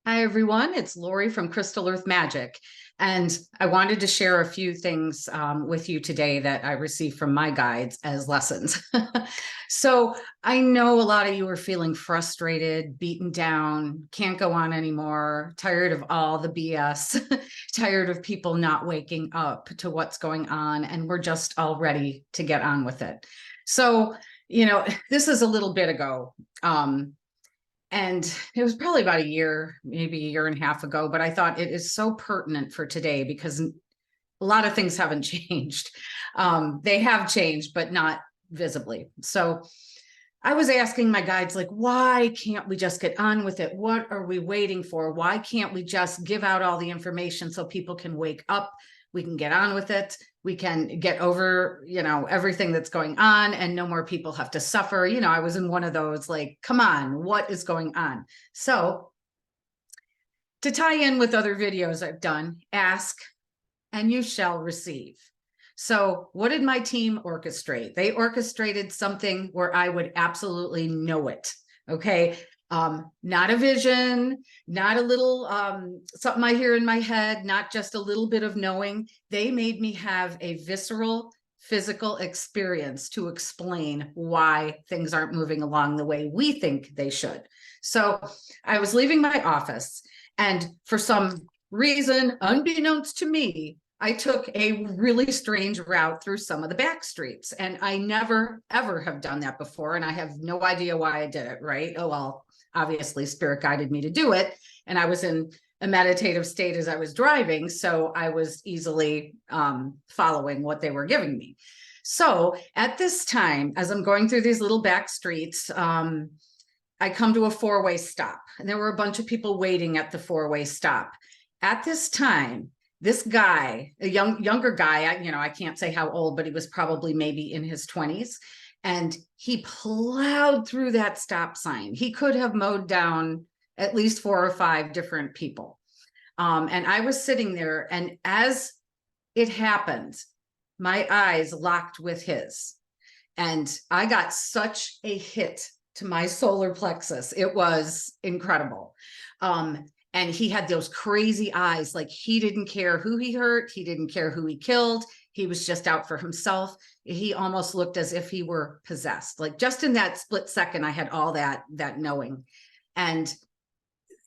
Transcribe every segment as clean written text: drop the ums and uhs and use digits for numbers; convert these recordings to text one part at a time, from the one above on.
Hi, everyone. It's Lori from Crystal Earth Magic. And I wanted to share a few things with you today that I received from my guides as lessons. So I know a lot of you are feeling frustrated, beaten down, can't go on anymore, tired of all the BS, tired of people not waking up to what's going on, and we're just all ready to get on with it. So, this is a little bit ago. And it was probably about a year, maybe a year and a half ago, but I thought it is so pertinent for today because a lot of things haven't changed. They have changed, but not visibly. So I was asking my guides, like, why can't we just get on with it? What are we waiting for? Why can't we just give out all the information so people can wake up? We can get on with it. We can get over, everything that's going on, and no more people have to suffer. I was in one of those, like, come on, what is going on? So to tie in with other videos I've done, ask and you shall receive. So what did my team orchestrate? They orchestrated something where I would absolutely know it. Okay. Not a vision, not a little something I hear in my head, not just a little bit of knowing. They made me have a visceral physical experience to explain why things aren't moving along the way we think they should. So I was leaving my office, and for some reason, unbeknownst to me, I took a really strange route through some of the back streets, and I never, ever have done that before. And I have no idea why I did it, right? Oh, well, obviously spirit guided me to do it. And I was in a meditative state as I was driving. So I was easily following what they were giving me. So at this time, as I'm going through these little back streets, I come to a four-way stop, and there were a bunch of people waiting at the four-way stop. At this time, this guy, a younger guy, I can't say how old, but he was probably maybe in his 20s. And he plowed through that stop sign. He could have mowed down at least 4 or 5 different people. And I was sitting there, and as it happened, my eyes locked with his. And I got such a hit to my solar plexus. It was incredible. And he had those crazy eyes, like he didn't care who he hurt. He didn't care who he killed. He was just out for himself. He almost looked as if he were possessed. Like just in that split second, I had all that knowing. And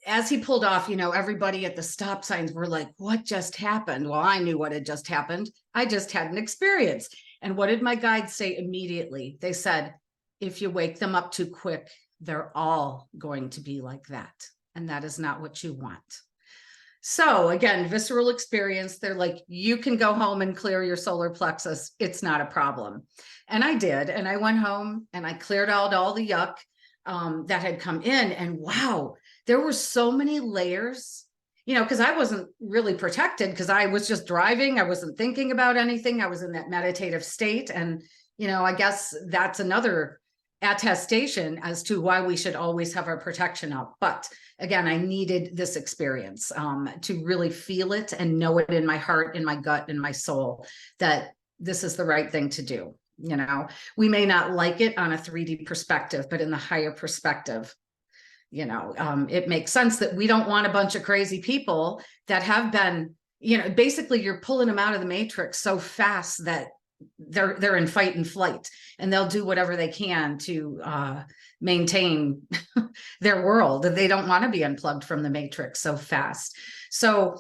as he pulled off, everybody at the stop signs were like, what just happened? Well, I knew what had just happened. I just had an experience. And what did my guides say immediately? They said, if you wake them up too quick, they're all going to be like that. And that is not what you want. So again, visceral experience. They're like, you can go home and clear your solar plexus. It's not a problem. And I did. And I went home and I cleared out all the yuck that had come in. And wow, there were so many layers, because I wasn't really protected because I was just driving. I wasn't thinking about anything. I was in that meditative state. And, I guess that's another attestation as to why we should always have our protection up. But again, I needed this experience to really feel it and know it in my heart, in my gut, in my soul, that this is the right thing to do. We may not like it on a 3D perspective, but in the higher perspective, it makes sense that we don't want a bunch of crazy people that have been, basically you're pulling them out of the matrix so fast that they're in fight and flight, and they'll do whatever they can to maintain their world. They don't want to be unplugged from the matrix so fast. So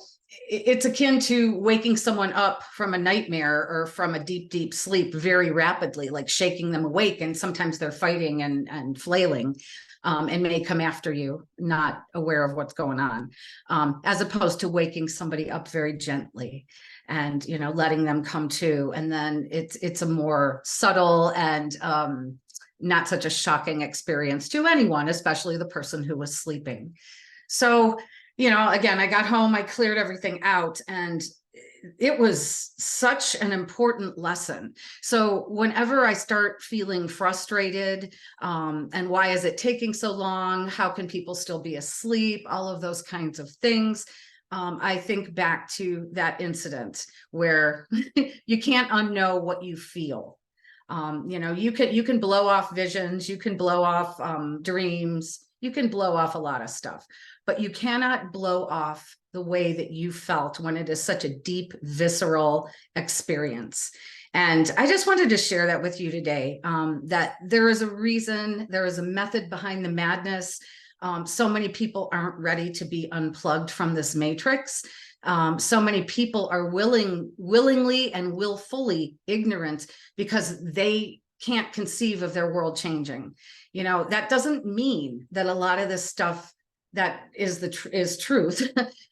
it's akin to waking someone up from a nightmare or from a deep, deep sleep very rapidly, like shaking them awake. And sometimes they're fighting and flailing. And may come after you, not aware of what's going on, as opposed to waking somebody up very gently and, letting them come to. And then it's a more subtle and not such a shocking experience to anyone, especially the person who was sleeping. So, again, I got home, I cleared everything out, and it was such an important lesson. So whenever I start feeling frustrated, and why is it taking so long? How can people still be asleep? All of those kinds of things. I think back to that incident where you can't unknow what you feel. You can blow off visions, you can blow off dreams, You can blow off a lot of stuff, but you cannot blow off the way that you felt when it is such a deep, visceral experience. And I just wanted to share that with you today, that there is a reason, there is a method behind the madness. So many people aren't ready to be unplugged from this matrix. So many people are willingly and willfully ignorant because they can't conceive of their world changing. You know, that doesn't mean that a lot of this stuff that is truth,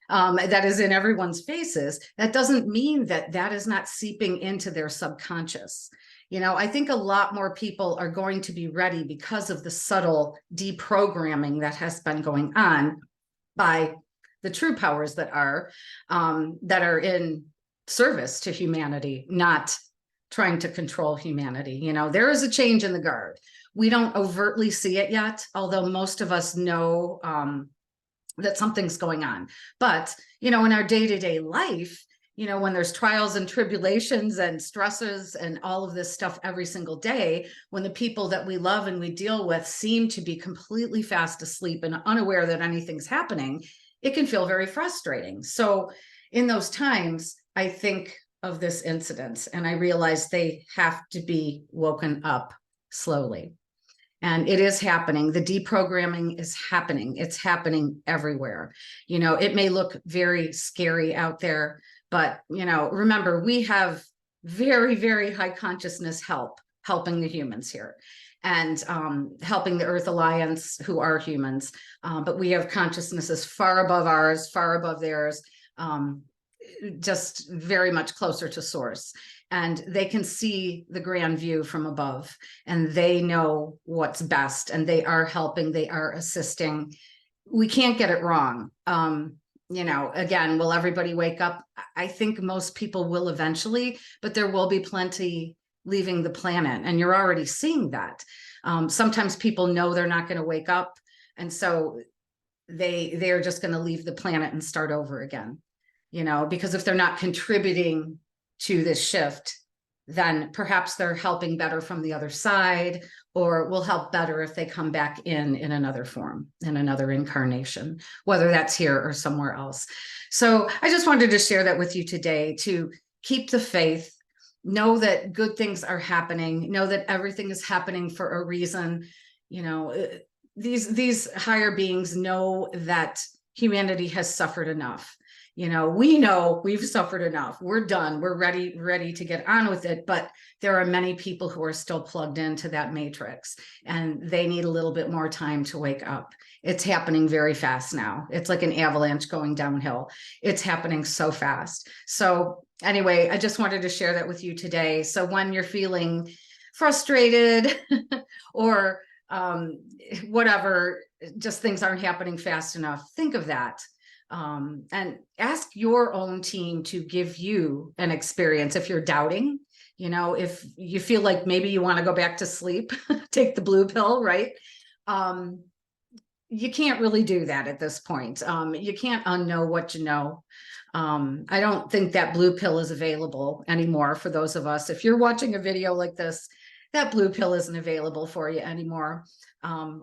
that is in everyone's faces, that doesn't mean that that is not seeping into their subconscious. You know, I think a lot more people are going to be ready because of the subtle deprogramming that has been going on by the true powers that are in service to humanity, not trying to control humanity. You know, there is a change in the guard. We don't overtly see it yet, although most of us know that something's going on. But, you know, in our day-to-day life, you know, when there's trials and tribulations and stresses and all of this stuff every single day, when the people that we love and we deal with seem to be completely fast asleep and unaware that anything's happening, it can feel very frustrating. So in those times, I think of this incident and I realize they have to be woken up slowly. And it is happening. The deprogramming is happening. It's happening everywhere. You know, it may look very scary out there, but, you know, remember, we have very, very high consciousness helping the humans here and helping the Earth Alliance, who are humans. But we have consciousnesses far above ours, far above theirs, just very much closer to source. And they can see the grand view from above and they know what's best and they are helping, they are assisting. We can't get it wrong. You know, again, will everybody wake up? I think most people will eventually, but there will be plenty leaving the planet. And you're already seeing that. Sometimes people know they're not going to wake up. And so they're just going to leave the planet and start over again, you know, because if they're not contributing to this shift, then perhaps they're helping better from the other side, or will help better if they come back in another form, in another incarnation, whether that's here or somewhere else. So I just wanted to share that with you today, to keep the faith, know that good things are happening, know that everything is happening for a reason. You know, these higher beings know that humanity has suffered enough. You know we've suffered enough. We're done. We're ready to get on with it. But there are many people who are still plugged into that matrix and they need a little bit more time to wake up. It's happening very fast now. It's like an avalanche going downhill. It's happening so fast. So anyway, I just wanted to share that with you today. So when you're feeling frustrated or whatever, just things aren't happening fast enough, think of that. And ask your own team to give you an experience. If you're doubting, you know, if you feel like maybe you want to go back to sleep, take the blue pill, right? You can't really do that at this point. You can't unknow what you know. I don't think that blue pill is available anymore for those of us. If you're watching a video like this, that blue pill isn't available for you anymore.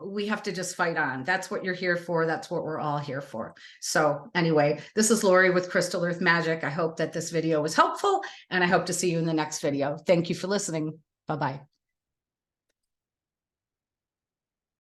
We have to just fight on. That's what you're here for. That's what we're all here for. So anyway, this is Lori with Crystal Earth Magic. I hope that this video was helpful and I hope to see you in the next video. Thank you for listening. Bye-bye.